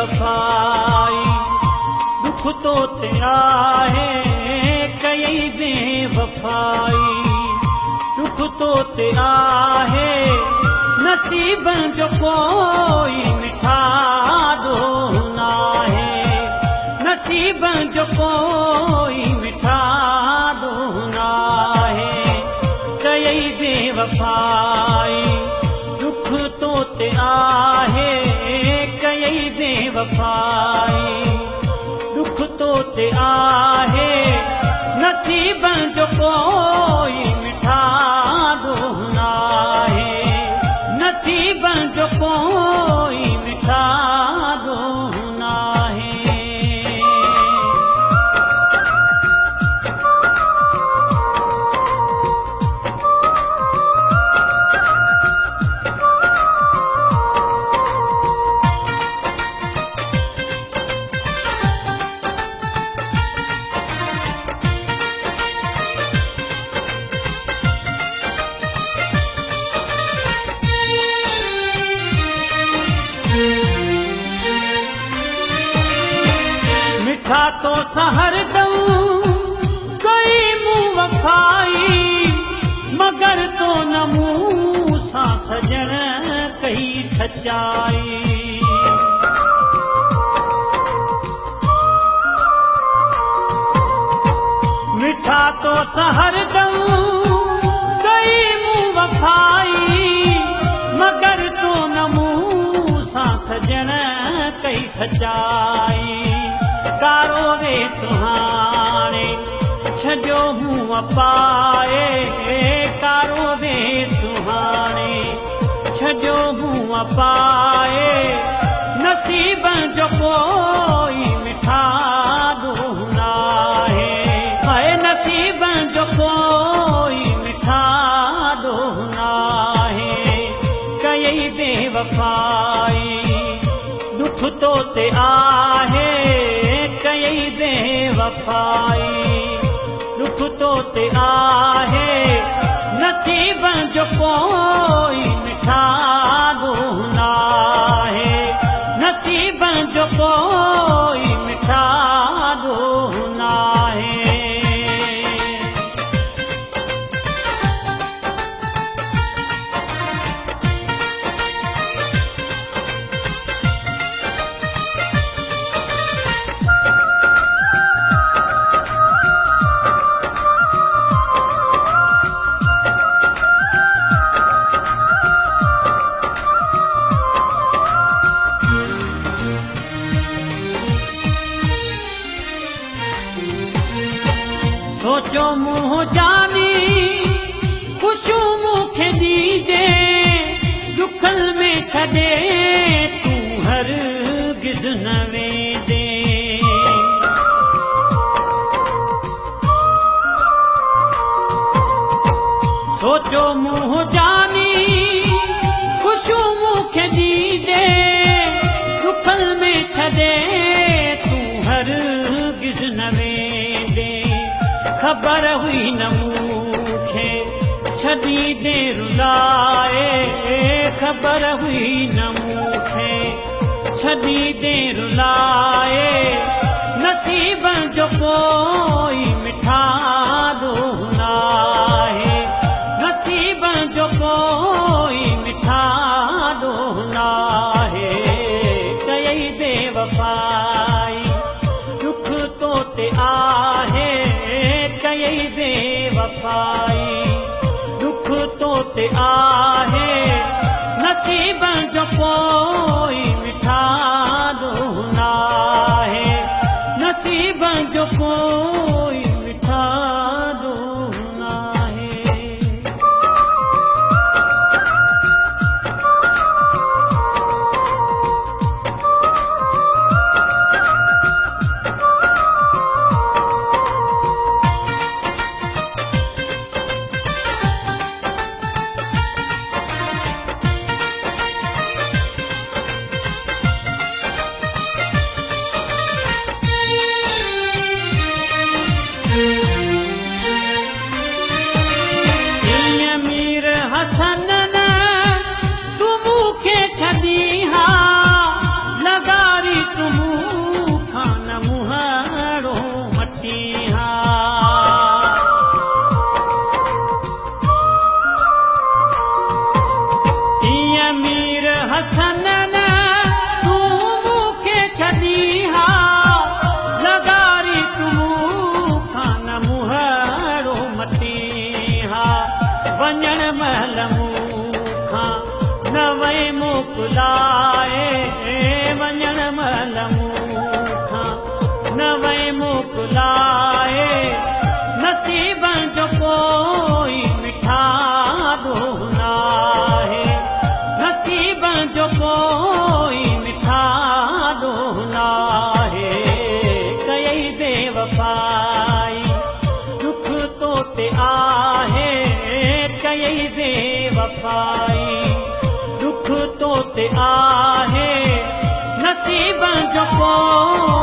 बेवफाई दुख तो ते आहे कई बेवफाई दुख तो ते आहे नसीबन जो कोई मिठा दो ना है नसीबन जो कोई मिठा दो ना है कई बेवफाई दुख तो ते आहे कई बेवफाई दुख तो ते आहे नसीबन जो कोई मिठा दो ना है नसीबन जो कोई मिठा दो ना है। मिठा तो सहर दऊं कोई मुँह वफाई मगर तो न मुँह सा सजन कही सच्चाई मिठा तो सहर दऊं कोई मुँह वफाई मगर तो न मुँह सा सजन कही सच्चाई कारो वे सुहाने छजो मुँह पाए कारो वे सुहाने छजो मुँह पाए नसीबन जो कोई मिठा दो ना है नसीबन जो कोई मिठा दो ना है कई बेवफाई दुख तो ते आहे कई बेवफाई दुख तो ते आहे नसीबन जो कोई मिठा दो ना है नसीबन जो कोई मिठा दो ना है। सोचो मुँह जानी खुशू मुखे दीजे दुखल में छदे तू हर गिज न वेंदे सोचो मुँह जानी खुशू मुखे दीजे दुखल में छदे तू हर गिज न वेंदे खबर हुई न मूखे छदी दे रुलाए खबर हुई न मूखे छदी दे रुलाए नसीबन जो कोई मिठा दो ना है नसीबन जो कोई मिठा दो ना है कई बेवफाई दुख तो ते आहे कई बेवफाई दुख तो ते आहे नसीबन जो कोई मिठा दो ना है नसीबन जो कोई मिठा दो ना है। मोकिलाए वञण महिल मूंखां न वई मोकिलाए नसीबनि जो कोई मिठा ॾोह नाहे नसीबनि जो कोई मिठा ॾोह नाहे कयई बेवफ़ाई दुख तो ते आहे कयई बेवफ़ाई दुख तो ते आहे नसीबनि जो कोई